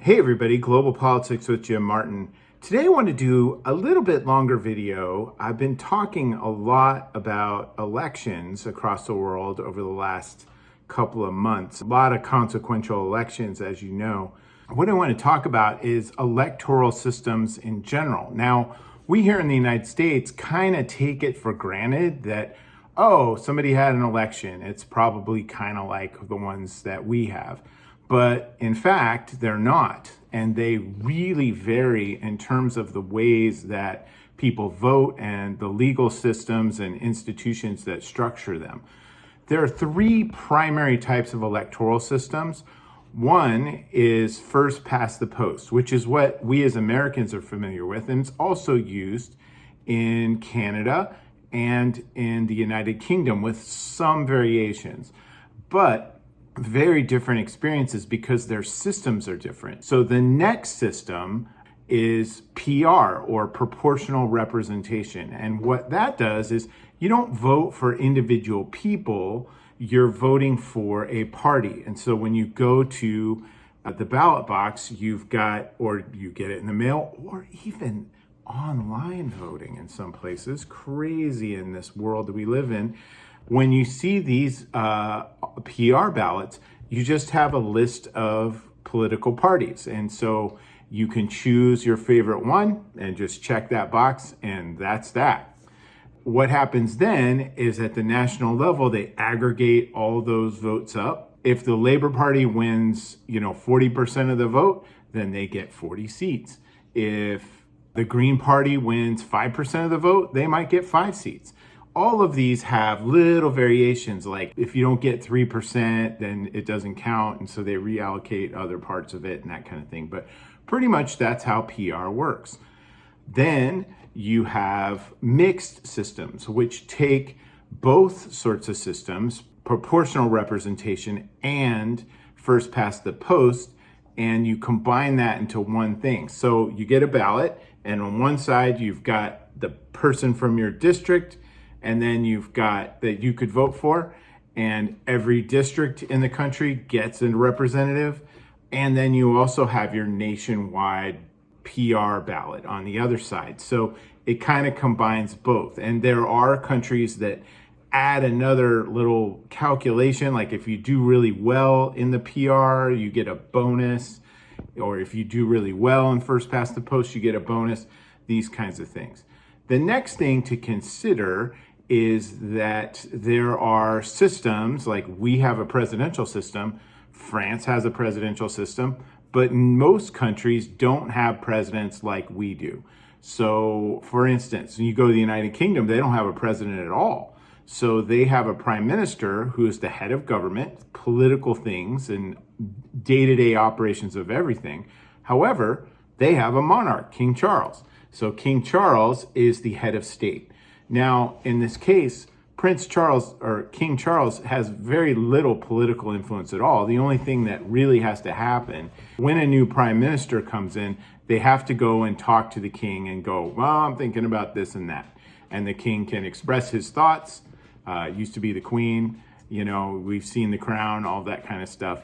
Hey everybody, Global Politics with Jim Martin. Today I want to do a little bit longer video. I've been talking a lot about elections across the world over the last couple of months. A lot of consequential elections, as you know. What I want to talk about is electoral systems in general. Now, we here in the United States kind of take it for granted that, oh, somebody had an election. It's probably kind of like the ones that we have. But in fact, they're not. And they really vary in terms of the ways that people vote and the legal systems and institutions that structure them. There are three primary types of electoral systems. One is first past the post, which is what we as Americans are familiar with. And it's also used in Canada and in the United Kingdom with some variations. But very different experiences because their systems are different. So the next system is PR, or proportional representation. And what that does is you don't vote for individual people, you're voting for a party. And so when you go to the ballot box, you've got, or you get it in the mail, or even online voting in some places. Crazy in this world that we live in. When you see these PR ballots, you just have a list of political parties. And so you can choose your favorite one and just check that box, and that's that. What happens then is at the national level, they aggregate all those votes up. If the Labor Party wins, 40% of the vote, then they get 40 seats. If the Green Party wins 5% of the vote, they might get 5 seats. All of these have little variations, like if you don't get 3%, then it doesn't count, and so they reallocate other parts of it and that kind of thing. But pretty much that's how PR works. Then you have mixed systems, which take both sorts of systems, proportional representation and first past the post, and you combine that into one thing. So you get a ballot, and on one side you've got the person from your district, and then you've got that you could vote for, and every district in the country gets a representative. And then you also have your nationwide PR ballot on the other side. So it kind of combines both. And there are countries that add another little calculation, like if you do really well in the PR, you get a bonus, or if you do really well in first past the post, you get a bonus, these kinds of things. The next thing to consider is that there are systems, like we have a presidential system, France has a presidential system, but most countries don't have presidents like we do. So for instance, when you go to the United Kingdom, they don't have a president at all. So they have a prime minister who is the head of government, political things and day-to-day operations of everything. However, they have a monarch, King Charles. So King Charles is the head of state. Now, in this case, Prince Charles, or King Charles, has very little political influence at all. The only thing that really has to happen when a new prime minister comes in, they have to go and talk to the king and go, well, I'm thinking about this and that. And the king can express his thoughts. It used to be the queen, we've seen The Crown, all that kind of stuff.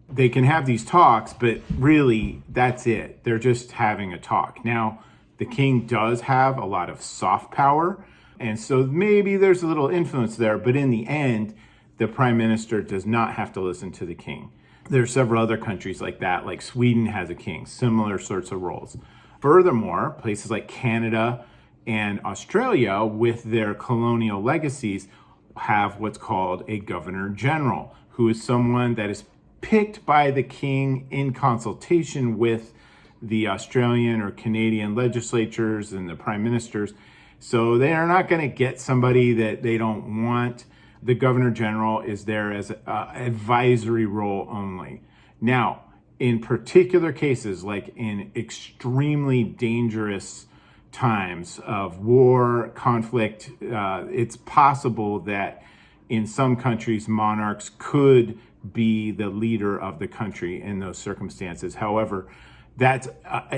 They can have these talks, but really that's it. They're just having a talk. Now, the king does have a lot of soft power, and so maybe there's a little influence there, but in the end, the prime minister does not have to listen to the king. There are several other countries like that, like Sweden has a king, similar sorts of roles. Furthermore, places like Canada and Australia, with their colonial legacies, have what's called a governor general, who is someone that is picked by the king in consultation with the Australian or Canadian legislatures and the prime ministers. So they are not going to get somebody that they don't want. The governor general is there as an advisory role only. Now, in particular cases, like in extremely dangerous times of war, conflict, it's possible that in some countries, monarchs could be the leader of the country in those circumstances. However, that's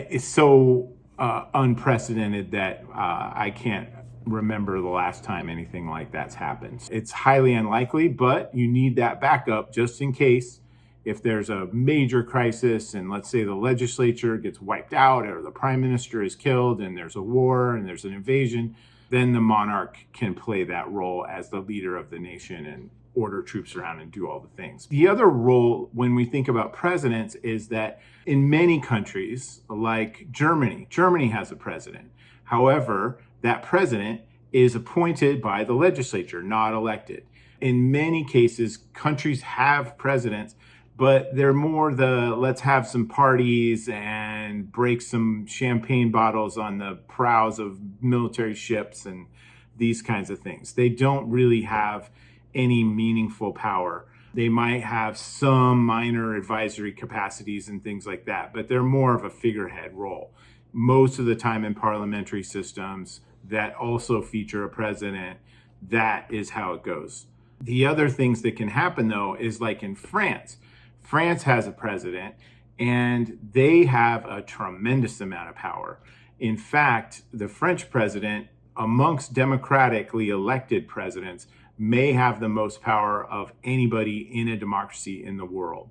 is so unprecedented that I can't remember the last time anything like that's happened. It's highly unlikely, but you need that backup just in case if there's a major crisis and let's say the legislature gets wiped out or the prime minister is killed and there's a war and there's an invasion, then the monarch can play that role as the leader of the nation and order troops around and do all the things. The other role when we think about presidents is that in many countries, like Germany has a president. However, that president is appointed by the legislature, not elected. In many cases, countries have presidents, but they're more the let's have some parties and break some champagne bottles on the prows of military ships and these kinds of things. They don't really have any meaningful power. They might have some minor advisory capacities and things like that, but they're more of a figurehead role. Most of the time in parliamentary systems that also feature a president, that is how it goes. The other things that can happen though is like in France. France has a president and they have a tremendous amount of power. In fact, the French president, amongst democratically elected presidents, may have the most power of anybody in a democracy in the world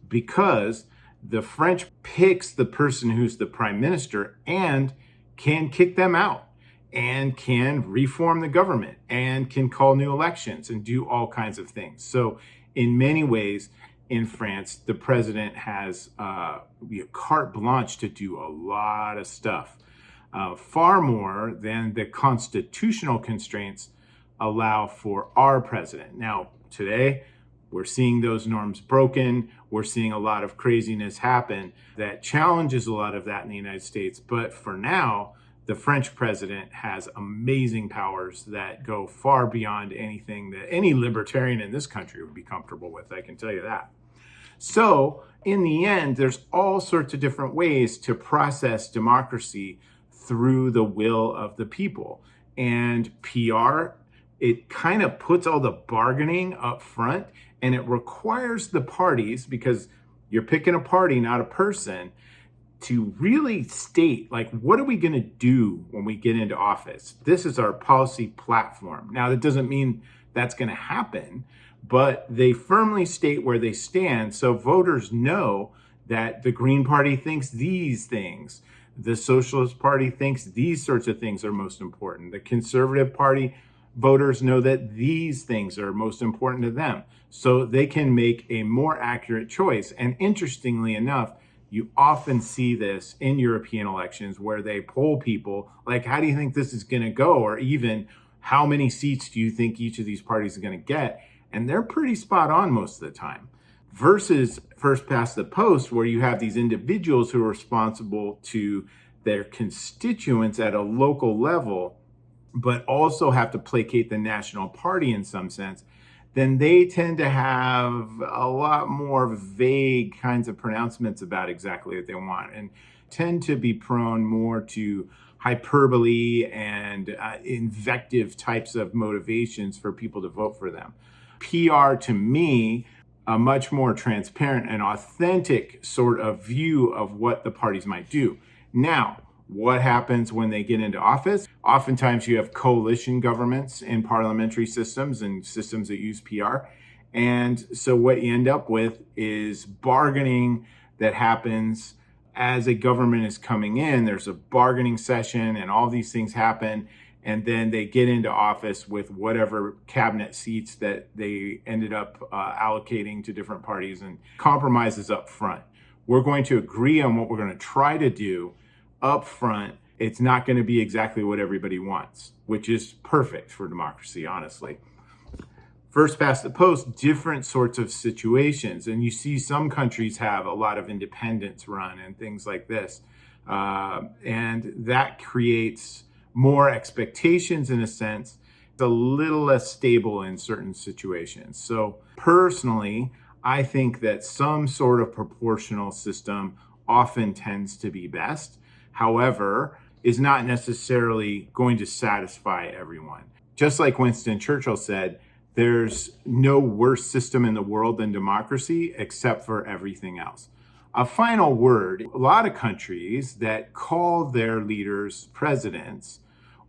because the French picks the person who's the prime minister and can kick them out and can reform the government and can call new elections and do all kinds of things. So in many ways in France, the president has carte blanche to do a lot of stuff, far more than the constitutional constraints allow for our president. Now, today, we're seeing those norms broken. We're seeing a lot of craziness happen that challenges a lot of that in the United States. But for now, the French president has amazing powers that go far beyond anything that any libertarian in this country would be comfortable with, I can tell you that. So in the end, there's all sorts of different ways to process democracy through the will of the people. And PR, it kind of puts all the bargaining up front and it requires the parties, because you're picking a party, not a person, to really state, like, what are we going to do when we get into office? This is our policy platform. Now, that doesn't mean that's going to happen, but they firmly state where they stand so voters know that the Green Party thinks these things, the Socialist Party thinks these sorts of things are most important. The Conservative Party voters know that these things are most important to them, so they can make a more accurate choice. And interestingly enough, you often see this in European elections where they poll people like, how do you think this is going to go? Or even, how many seats do you think each of these parties are going to get? And they're pretty spot on most of the time. Versus first past the post, where you have these individuals who are responsible to their constituents at a local level, but also have to placate the national party in some sense, then they tend to have a lot more vague kinds of pronouncements about exactly what they want and tend to be prone more to hyperbole and invective types of motivations for people to vote for them. PR, to me, a much more transparent and authentic sort of view of what the parties might do. Now, what happens when they get into office? Oftentimes you have coalition governments in parliamentary systems and systems that use PR. And so what you end up with is bargaining that happens as a government is coming in. There's a bargaining session and all these things happen. And then they get into office with whatever cabinet seats that they ended up allocating to different parties, and compromises up front. We're going to agree on what we're going to try to do up front. It's not going to be exactly what everybody wants, which is perfect for democracy, honestly. First past the post, different sorts of situations. And you see some countries have a lot of independents run and things like this. And that creates more expectations in a sense. It's a little less stable in certain situations. So personally, I think that some sort of proportional system often tends to be best. However, is not necessarily going to satisfy everyone. Just like Winston Churchill said, there's no worse system in the world than democracy except for everything else. A final word, a lot of countries that call their leaders presidents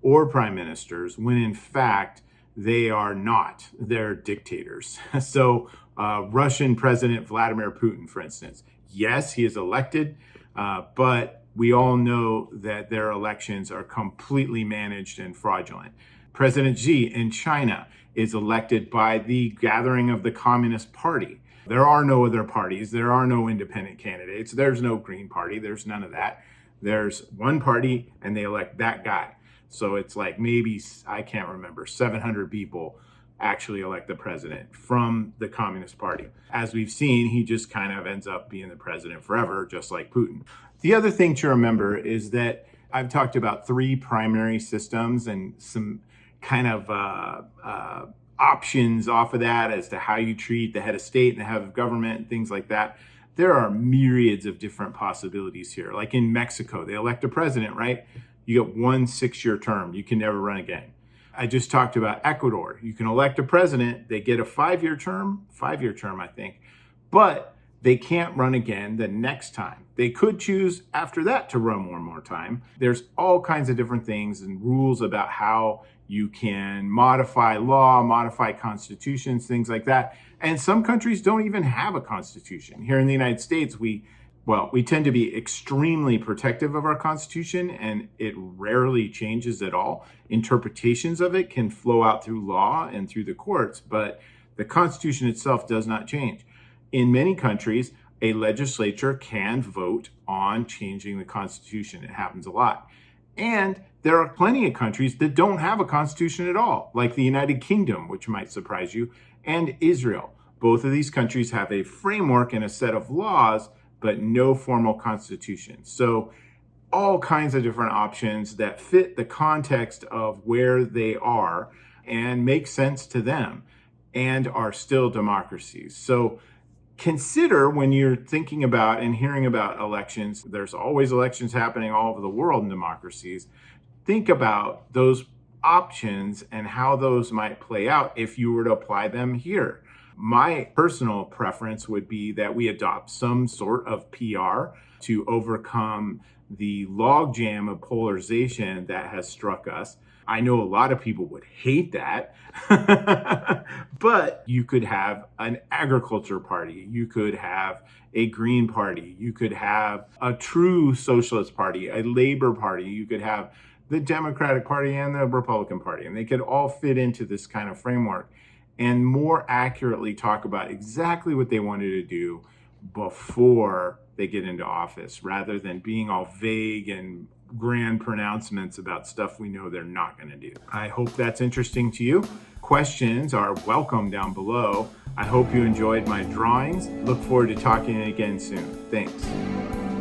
or prime ministers when in fact they are not. They're dictators. So Russian President Vladimir Putin, for instance, yes, he is elected, but we all know that their elections are completely managed and fraudulent. President Xi in China is elected by the gathering of the Communist Party. There are no other parties. There are no independent candidates. There's no Green Party. There's none of that. There's one party and they elect that guy. So it's like maybe, I can't remember, 700 people actually elect the president from the Communist Party. As we've seen, he just kind of ends up being the president forever, just like Putin. The other thing to remember is that I've talked about three primary systems and some kind of options off of that as to how you treat the head of state and the head of government and things like that. There are myriads of different possibilities here. Like in Mexico, they elect a president, right? You get 1 6-year term. You can never run again. I just talked about Ecuador. You can elect a president. They get a 5-year term, I think, but they can't run again the next time. They could choose after that to run one more time. There's all kinds of different things and rules about how you can modify law, modify constitutions, things like that. And some countries don't even have a constitution. Here in the United States, we tend to be extremely protective of our Constitution, and it rarely changes at all. Interpretations of it can flow out through law and through the courts, but the Constitution itself does not change. In many countries, a legislature can vote on changing the Constitution. It happens a lot. And there are plenty of countries that don't have a constitution at all, like the United Kingdom, which might surprise you, and Israel. Both of these countries have a framework and a set of laws, but no formal constitution. So all kinds of different options that fit the context of where they are and make sense to them and are still democracies. So consider when you're thinking about and hearing about elections, there's always elections happening all over the world in democracies. Think about those options and how those might play out if you were to apply them here. My personal preference would be that we adopt some sort of PR to overcome the logjam of polarization that has struck us. I know a lot of people would hate that, but you could have an agriculture party, you could have a Green Party, you could have a true socialist party, a Labor Party, you could have the Democratic Party and the Republican Party, and they could all fit into this kind of framework and more accurately talk about exactly what they wanted to do before they get into office, rather than being all vague and grand pronouncements about stuff we know they're not going to do. I hope that's interesting to you. Questions are welcome down below. I hope you enjoyed my drawings. Look forward to talking again soon. Thanks.